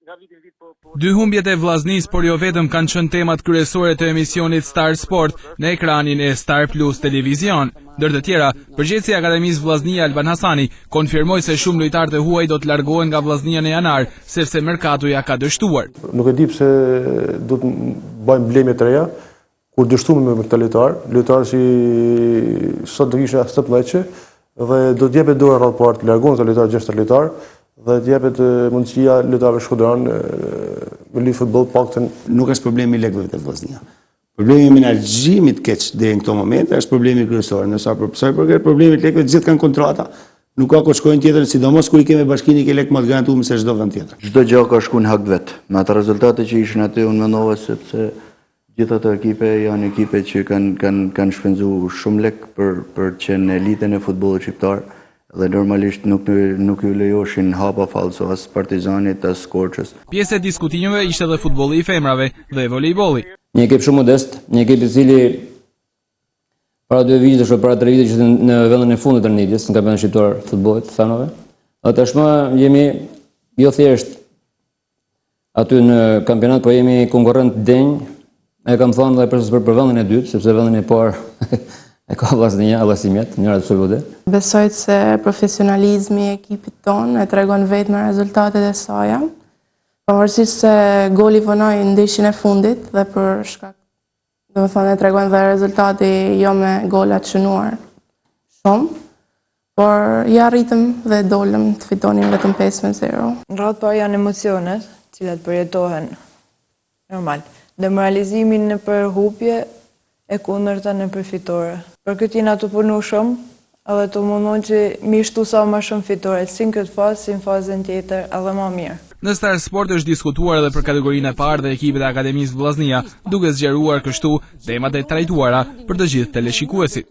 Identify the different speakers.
Speaker 1: Dy humbjet e Vllaznisë, por jo vetëm, kanë qenë temat kryesore të emisionit Star Sport në ekranin e Star Plus Televizion. Ndër të tjera, përgjegjësi i Akademisë Vllaznia Alban Hasani konfirmoi se shumë lojtarë të huaj do të largohen nga Vllaznia në janar, sepse merkatoja ka dështuar.
Speaker 2: Nuk e di pse do të bëjmë bleme të reja, kur dështuam me këtë lojtar si sot do kishte 17 dhe do të jepet dorë rreth parë të largohen këta lojtarë 6 lojtar dhe të jepet mundësia lojtarëve shkodran me luajtë futboll paktën.
Speaker 3: Nuk është problemi i lekëve të Vllaznia. Problemi i menaxhimit keq deri në këto momente është problemi kryesor. Nëse përket problemit të lekëve, të gjithë kanë kontrata. Nuk ka ku shkojnë tjetër, sidomos kur i kemi bashkinë i lek më të garantuar se çdo vend tjetër.
Speaker 4: Çdo gjë ka shkuar në hak vet. Me ato rezultate që ishin aty, unë mendova sepse gjithë ato ekipe janë ekipe që kanë shpenzuar shumë lek për të qenë në elitën e futbollit shqiptar dhe normalisht nuk ju lejoshin hapa falso as Partizanit as Korçës.
Speaker 1: Pjesë e diskutimeve ishte edhe futbolli i femrave dhe volejbolli.
Speaker 5: Një ekip shumë modest, një ekip i cili para 2 vitesh apo para 3 vitesh ishte në vendin e fundit të Nidjes, në kampionatin shqiptar të futbollit femrave. Dhe tashmë jemi jo thjesht aty në kampionat, po jemi konkurrent denj. E kam thënë edhe për vendin e dytë, sepse vendin e parë e ka Vllaznia, Allasimet, në mënyrë absolute.
Speaker 6: Besoj se profesionalizmi i ekipit tonë e tregon vetëm me rezultatet e saj. Pavarësisht se goli vonoi në ndeshjen e fundit dhe për shkak, domethënë e tregon dhe rezultati jo me gola të shënuar shumë, por ja arritëm dhe dolëm të fitonim vetëm 5-0.
Speaker 7: Në radhë parë janë emocionet, cilat përjetohen normal. Demoralizimin në përhupje e kundërta në përfitore. Për këtë jena të punu shumë, edhe të mundon që mi shtu sa më shumë fitore, si në këtë fazë, si në fazën tjetër, edhe më mirë.
Speaker 1: Në Star Sport është diskutuar edhe për kategorinë e parë dhe ekipet e Akademisë Vllaznia, duke zgjeruar kështu temat e trajtuara për të gjithë teleshikuesit.